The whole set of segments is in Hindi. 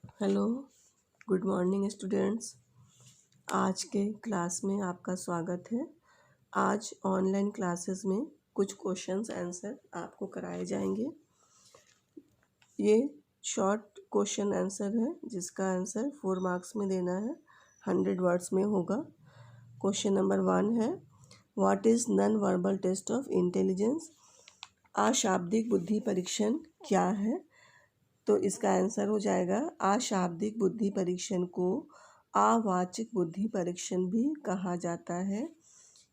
Hello, good morning students. आज के क्लास में आपका स्वागत है। आज ऑनलाइन क्लासेस में कुछ क्वेश्चंस आंसर आपको कराए जाएंगे। ये शॉर्ट क्वेश्चन आंसर है जिसका आंसर 4 मार्क्स में देना है, 100 वर्ड्स में होगा। क्वेश्चन नंबर 1 है, what is non verbal test of intelligence? अशाब्दिक बुद्धि परीक्षण क्या है? तो इसका आंसर हो जाएगा, अशाब्दिक बुद्धि परीक्षण को अवाचिक बुद्धि परीक्षण भी कहा जाता है।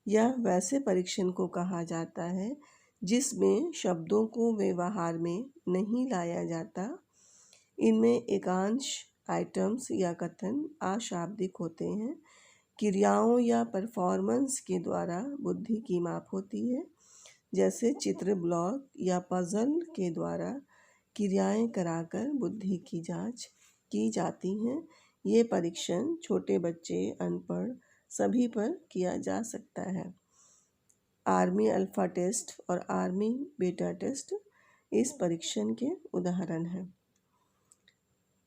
यह वैसे परीक्षण को कहा जाता है जिसमें शब्दों को व्यवहार में नहीं लाया जाता। इनमें एकांश आइटम्स या कथन अशाब्दिक होते हैं। क्रियाओं या परफॉर्मेंस के द्वारा बुद्धि की माप होती है, जैसे चित्र, ब्लॉक या पजल के द्वारा क्रियाएं कराकर बुद्धि की जांच की जाती हैं। ये परीक्षण छोटे बच्चे, अनपढ़ सभी पर किया जा सकता है। आर्मी अल्फा टेस्ट और आर्मी बीटा टेस्ट इस परीक्षण के उदाहरण हैं।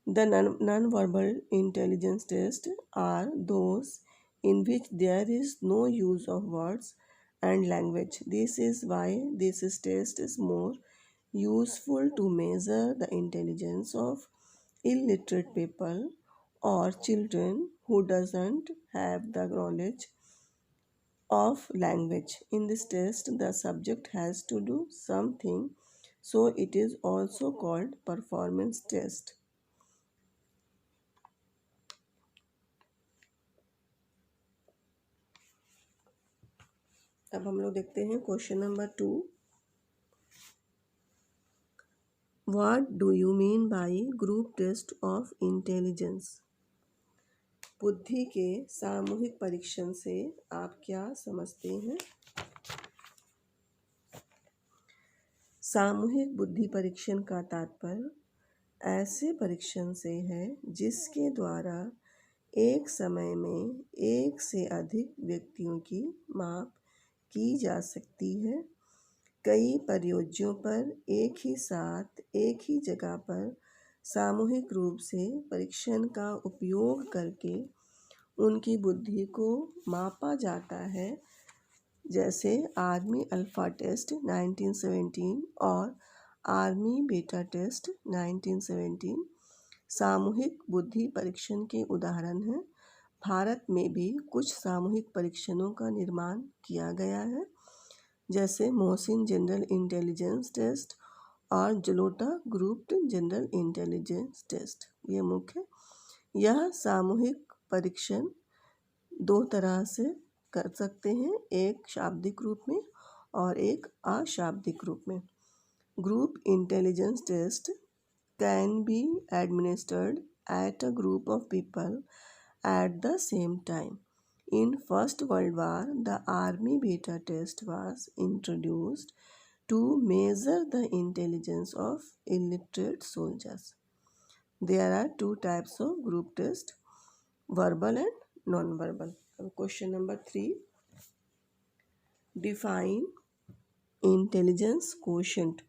The non-verbal intelligence tests are those in which there is no use of words and language. This is why this test is more useful to measure the intelligence of illiterate people or children who doesn't have the knowledge of language. In this test, the subject has to do something, so it is also called performance test. अब हम लोग देखते हैं question number 2। What do you mean by group test of intelligence? बुद्धि के सामूहिक परीक्षण से आप क्या समझते हैं? सामूहिक बुद्धि परीक्षण का तात्पर्य ऐसे परीक्षण से है जिसके द्वारा एक समय में एक से अधिक व्यक्तियों की माप की जा सकती है। कई परियोजनाओं पर एक ही साथ एक ही जगह पर सामूहिक रूप से परीक्षण का उपयोग करके उनकी बुद्धि को मापा जाता है, जैसे आर्मी अल्फा टेस्ट 1917 और आर्मी बीटा टेस्ट 1917 सामूहिक बुद्धि परीक्षण के उदाहरण हैं। भारत में भी कुछ सामूहिक परीक्षणों का निर्माण किया गया है, जैसे मोहसिन जनरल इंटेलिजेंस टेस्ट और Jalota group general intelligence test. ये मुख्य यह सामूहिक परीक्षण दो तरह से कर सकते हैं, एक शाब्दिक रूप में और एक अशाब्दिक रूप में। Group intelligence test can be administered at a group of people at the same time. In First World War, the Army Beta test was introduced to measure the intelligence of illiterate soldiers. There are two types of group test, verbal and non-verbal. Question number 3. Define intelligence quotient.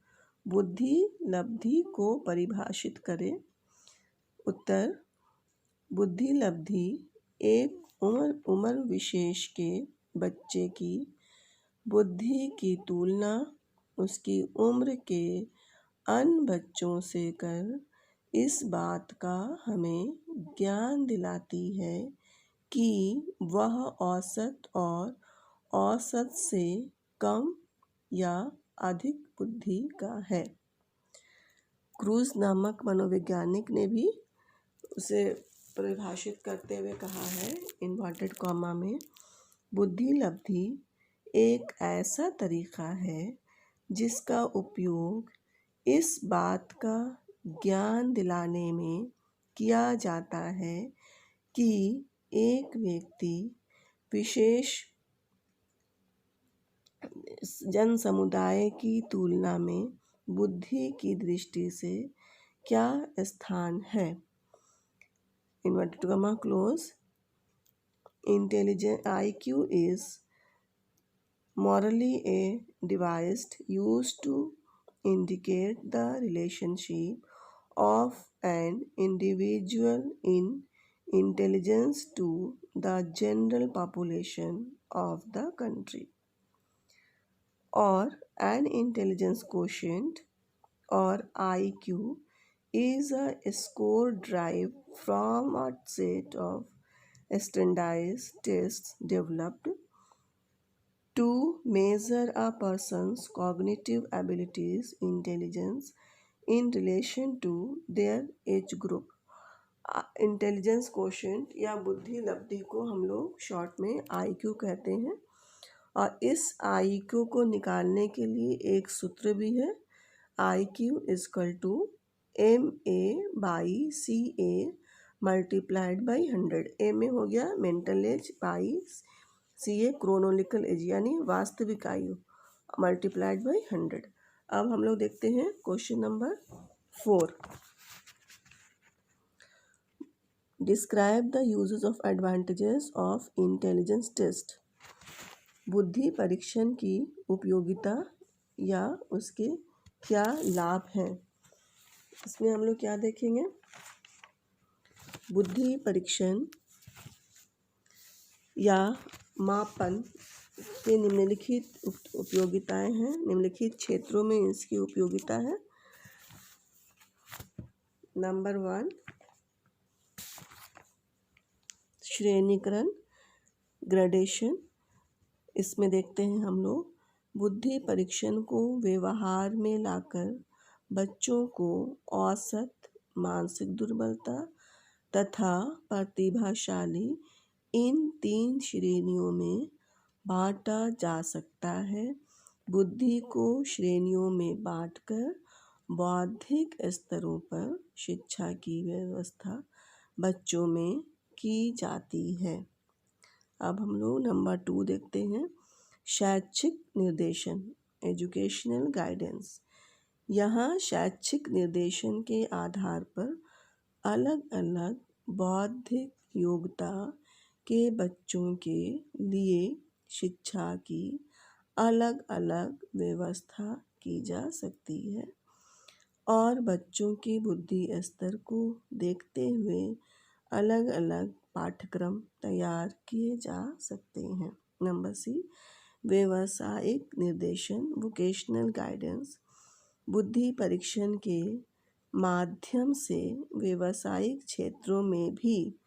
बुद्धि लब्धि को परिभाषित करें। उत्तर, बुद्धि लब्धि एक उम्र विशेष के बच्चे की बुद्धि की तुलना उसकी उम्र के अन्य बच्चों से कर इस बात का हमें ज्ञान दिलाती है कि वह औसत और औसत से कम या अधिक बुद्धि का है। क्रूज नामक मनोवैज्ञानिक ने भी उसे परिभाषित करते हुए कहा है, इन्वर्टेड कॉमा में, बुद्धि लब्धि एक ऐसा तरीका है जिसका उपयोग इस बात का ज्ञान दिलाने में किया जाता है कि एक व्यक्ति विशेष जन समुदाय की तुलना में बुद्धि की दृष्टि से क्या स्थान है। Inverted comma close. Intelligent IQ is morally a device used to indicate the relationship of an individual in intelligence to the general population of the country, or an intelligence quotient or IQ is a score derived from a set of standardized tests developed to measure a person's cognitive abilities, intelligence in relation to their age group. Intelligence quotient या बुद्धि लब्धि को हम लोग शॉर्ट में आईक्यू कहते हैं। और इस आईक्यू को निकालने के लिए एक सूत्र भी है, IQ is equal to MA/CA multiplied by 100। MA हो गया mental age by CA chronological age यानी वास्तविक आयु मल्टीप्लाइड बाई 100। अब हम लोग देखते हैं question number 4। Describe the uses of advantages of intelligence test. बुद्धि परीक्षण की उपयोगिता या उसके क्या लाभ हैं। इसमें हम लोग क्या देखेंगे, बुद्धि परीक्षण या मापन के निम्नलिखित उपयोगिताएं हैं। निम्नलिखित क्षेत्रों में इसकी उपयोगिता है। नंबर 1, श्रेणीकरण, ग्रेडेशन। इसमें देखते हैं हम लोग बुद्धि परीक्षण को व्यवहार में लाकर बच्चों को औसत, मानसिक दुर्बलता तथा प्रतिभाशाली इन 3 श्रेणियों में बांटा जा सकता है। बुद्धि को श्रेणियों में बांटकर बौद्धिक स्तरों पर शिक्षा की व्यवस्था बच्चों में की जाती है। अब हम लोग नंबर 2 देखते हैं, शैक्षिक निर्देशन, एजुकेशनल गाइडेंस। यहाँ शैक्षिक निर्देशन के आधार पर अलग अलग बौद्धिक योग्यता के बच्चों के लिए शिक्षा की अलग अलग व्यवस्था की जा सकती है और बच्चों के बुद्धि स्तर को देखते हुए अलग अलग पाठ्यक्रम तैयार किए जा सकते हैं। नंबर सी, व्यावसायिक निर्देशन, वोकेशनल गाइडेंस। बुद्धि परीक्षण के माध्यम से व्यावसायिक क्षेत्रों में भी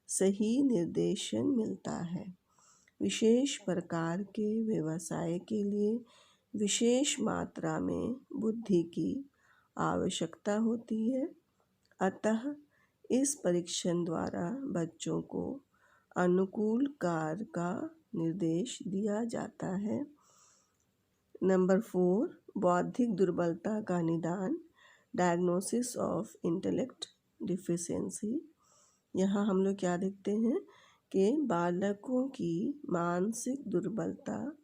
सही निर्देशन मिलता है। विशेष प्रकार के व्यवसाय के लिए विशेष मात्रा में बुद्धि की आवश्यकता होती है। अतः इस परीक्षण द्वारा बच्चों को अनुकूल कार्य का निर्देश दिया जाता है। नंबर 4, बौद्धिक दुर्बलता का निदान, डायग्नोसिस ऑफ इंटेलेक्ट डिफिशियंसी। यहाँ हम लोग क्या देखते हैं कि बालकों की मानसिक दुर्बलता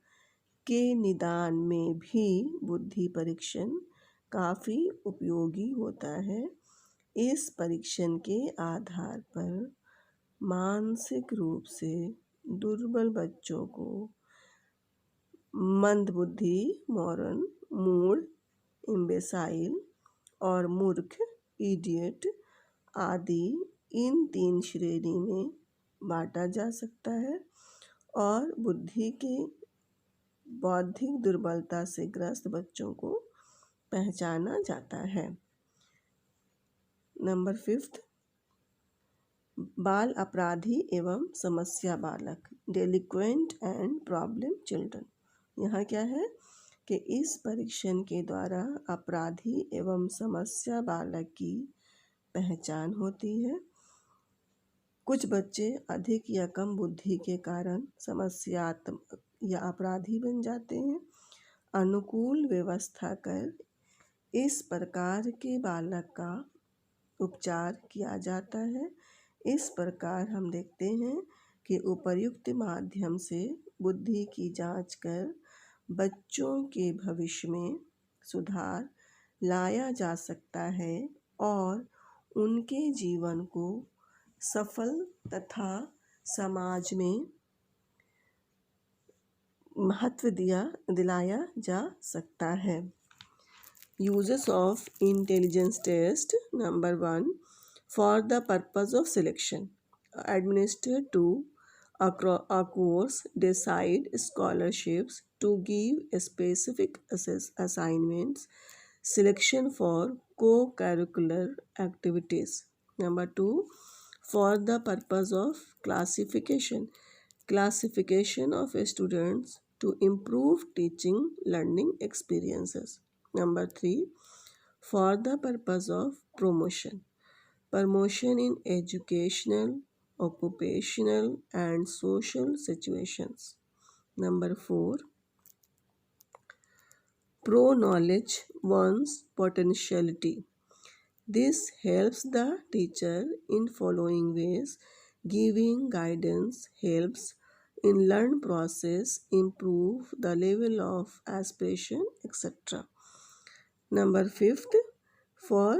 के निदान में भी बुद्धि परीक्षण काफ़ी उपयोगी होता है। इस परीक्षण के आधार पर मानसिक रूप से दुर्बल बच्चों को मंदबुद्धि, मॉरन, मूड, इम्बेसाइल और मूर्ख, इडियट आदि इन 3 श्रेणी में बांटा जा सकता है और बुद्धि के बौद्धिक दुर्बलता से ग्रस्त बच्चों को पहचाना जाता है। नंबर 5, बाल अपराधी एवं समस्या बालक, डेलिक्वेंट एंड प्रॉब्लम चिल्ड्रन। यहाँ क्या है कि इस परीक्षण के द्वारा अपराधी एवं समस्या बालक की पहचान होती है। कुछ बच्चे अधिक या कम बुद्धि के कारण समस्यात्मक या अपराधी बन जाते हैं। अनुकूल व्यवस्था कर इस प्रकार के बालक का उपचार किया जाता है। इस प्रकार हम देखते हैं कि उपर्युक्त माध्यम से बुद्धि की जांच कर बच्चों के भविष्य में सुधार लाया जा सकता है और उनके जीवन को सफल तथा समाज में महत्व दिलाया जा सकता है। Uses of intelligence test. Number 1, for the purpose of selection, administered to a course, decide scholarships, to give specific assignments, selection for co-curricular activities. Number 2, for the purpose of classification, classification of students to improve teaching learning experiences. Number 3, for the purpose of promotion, promotion in educational, occupational, and social situations. Number 4, pro knowledge one's potentiality. This helps the teacher in following ways: giving guidance helps in learn process, improve the level of aspiration, etc. Number 5th, for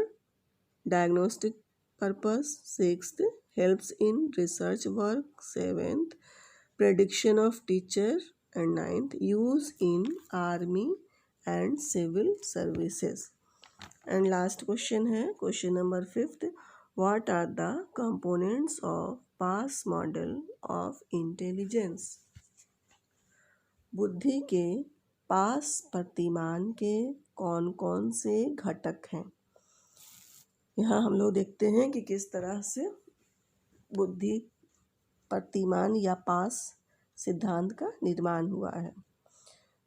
diagnostic purpose. 6th, helps in research work. 7th, prediction of teacher. And 9th, use in army and civil services. And last question है question number 5th, what are the components of pass model of intelligence. बुद्धि के पास प्रतिमान के कौन कौन से घटक हैं। यहाँ हम लोग देखते हैं कि किस तरह से बुद्धि प्रतिमान या पास सिद्धांत का निर्माण हुआ है।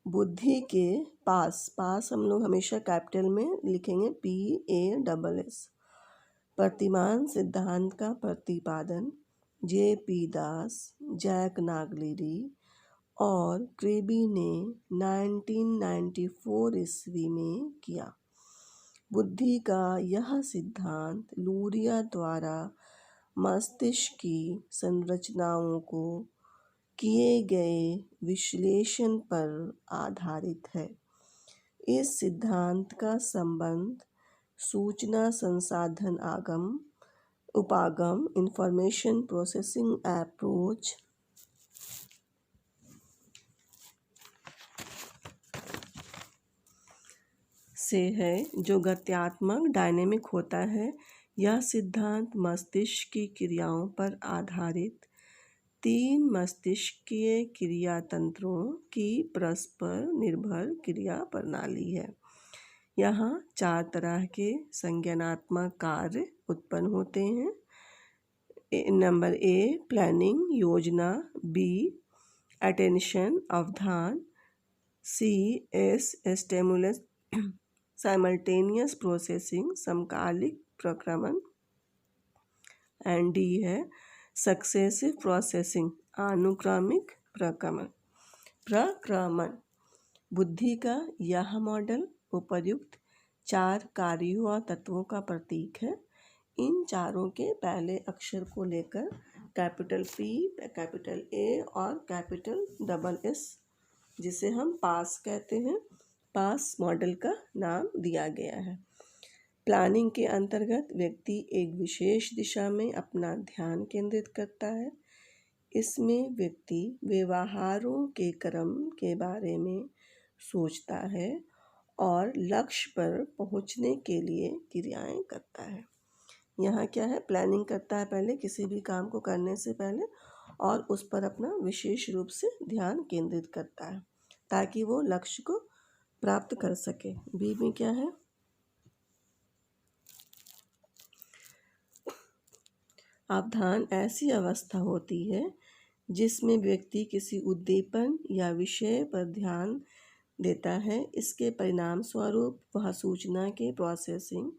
बुद्धि के पास हम लोग हमेशा कैपिटल में लिखेंगे, PASS। प्रतिमान सिद्धांत का प्रतिपादन JP दास, जैक नागलिरी और क्रेबी ने 1994 ईस्वी में किया। बुद्धि का यह सिद्धांत लूरिया द्वारा मस्तिष्क की संरचनाओं को किए गए विश्लेषण पर आधारित है। इस सिद्धांत का संबंध सूचना संसाधन उपागम इंफॉर्मेशन प्रोसेसिंग अप्रोच से है, जो गत्यात्मक डायनेमिक होता है। यह सिद्धांत मस्तिष्क की क्रियाओं पर आधारित 3 मस्तिष्कीय क्रिया तंत्रों की परस्पर निर्भर क्रिया प्रणाली है। यहाँ 4 तरह के संज्ञानात्मक कार्य उत्पन्न होते हैं। नंबर A, प्लानिंग योजना, B, अटेंशन अवधान, C, स्टिमुलस साइमल्टेनियस प्रोसेसिंग समकालिक प्रक्रमण, एंड D है सक्सेसिव प्रोसेसिंग अनुक्रमिक प्रक्रमण। बुद्धि का यह मॉडल उपर्युक्त 4 कार्यों और तत्वों का प्रतीक है। इन चारों के पहले अक्षर को लेकर कैपिटल P, कैपिटल A और कैपिटल SS, जिसे हम पास कहते हैं, पास मॉडल का नाम दिया गया है। प्लानिंग के अंतर्गत व्यक्ति एक विशेष दिशा में अपना ध्यान केंद्रित करता है। इसमें व्यक्ति व्यवहारों के क्रम के बारे में सोचता है और लक्ष्य पर पहुंचने के लिए क्रियाएं करता है। यहाँ क्या है, प्लानिंग करता है पहले किसी भी काम को करने से पहले, और उस पर अपना विशेष रूप से ध्यान केंद्रित करता है ताकि वो लक्ष्य को प्राप्त कर सके। बी में क्या है, अवधान ऐसी अवस्था होती है जिसमें व्यक्ति किसी उद्दीपन या विषय पर ध्यान देता है। इसके परिणाम स्वरूप वह सूचना के प्रोसेसिंग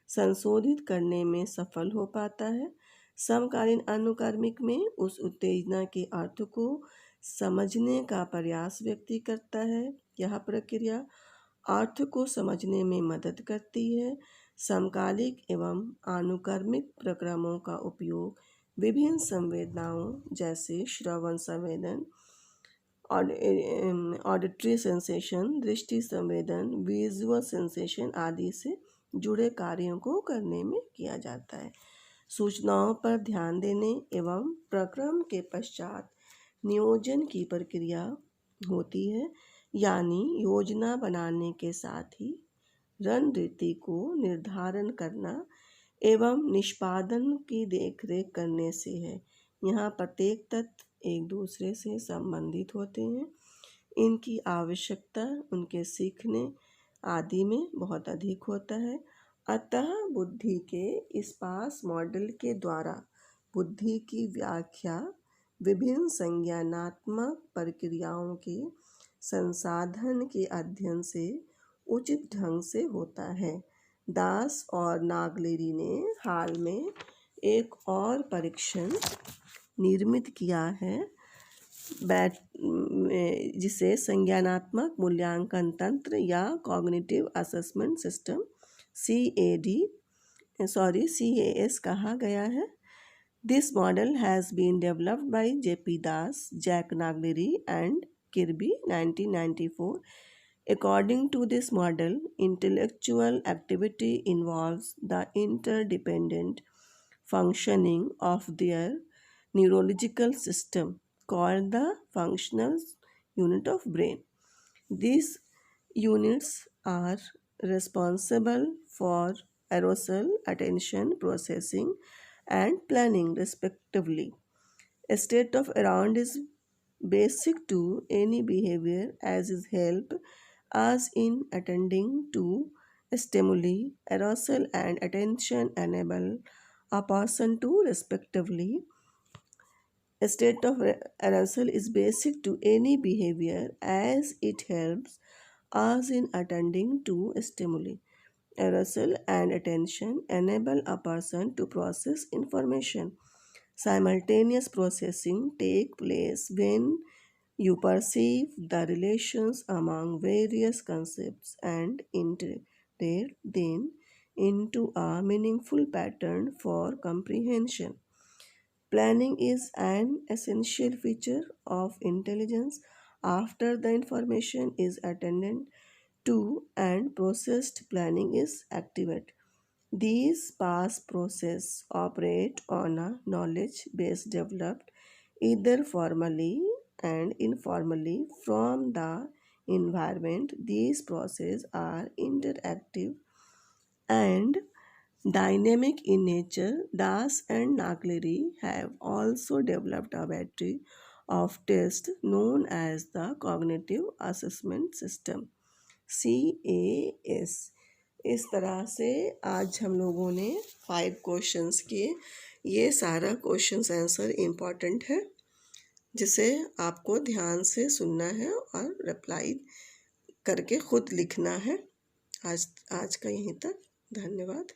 संशोधित करने में सफल हो पाता है। समकालीन अनुक्रमिक में उस उत्तेजना के अर्थ को समझने का प्रयास व्यक्ति करता है। यह प्रक्रिया अर्थ को समझने में मदद करती है। समकालिक एवं अनुक्रमिक प्रक्रमों का उपयोग विभिन्न संवेदनाओं जैसे श्रवण संवेदन, ऑडिटरी सेंसेशन, दृष्टि संवेदन, विजुअल सेंसेशन आदि से जुड़े कार्यों को करने में किया जाता है। सूचनाओं पर ध्यान देने एवं प्रक्रम के पश्चात नियोजन की प्रक्रिया होती है, यानी योजना बनाने के साथ ही रणनीति को निर्धारण करना एवं निष्पादन की देखरेख करने से है। यहाँ प्रत्येक तत्व एक दूसरे से संबंधित होते हैं। इनकी आवश्यकता उनके सीखने आदि में बहुत अधिक होता है। अतः बुद्धि के इस पास मॉडल के द्वारा बुद्धि की व्याख्या विभिन्न संज्ञानात्मक प्रक्रियाओं के संसाधन के अध्ययन से उचित ढंग से होता है। दास और नागलेरी ने हाल में एक और परीक्षण निर्मित किया है जिसे संज्ञानात्मक मूल्यांकन तंत्र या कॉग्निटिव असेसमेंट सिस्टम CAS कहा गया है। This model has been developed by JP Das, Jack Naglieri and Kirby 1994. According to this model, intellectual activity involves the interdependent functioning of their neurological system called the functional unit of brain. These units are responsible for arousal, attention, processing, and planning respectively. A state of around is basic to any behavior as is help us in attending to stimuli. Arousal and attention enable a person to respectively. A state of arousal is basic to any behavior as it helps us in attending to stimuli. Arousal and attention enable a person to process information. Simultaneous processing takes place when you perceive the relations among various concepts and integrate them into a meaningful pattern for comprehension. Planning is an essential feature of intelligence. After the information is attended to and processed, planning is activated. These past processes operate on a knowledge base developed either formally and informally from the environment. These processes are interactive and dynamic in nature. Das and Nagleri have also developed a battery of tests known as the Cognitive Assessment System CAS. इस तरह से आज हम लोगों ने 5 क्वेश्चंस किए। ये सारा क्वेश्चंस आंसर इम्पॉर्टेंट है जिसे आपको ध्यान से सुनना है और रिप्लाई करके खुद लिखना है। आज का यहीं तक। धन्यवाद।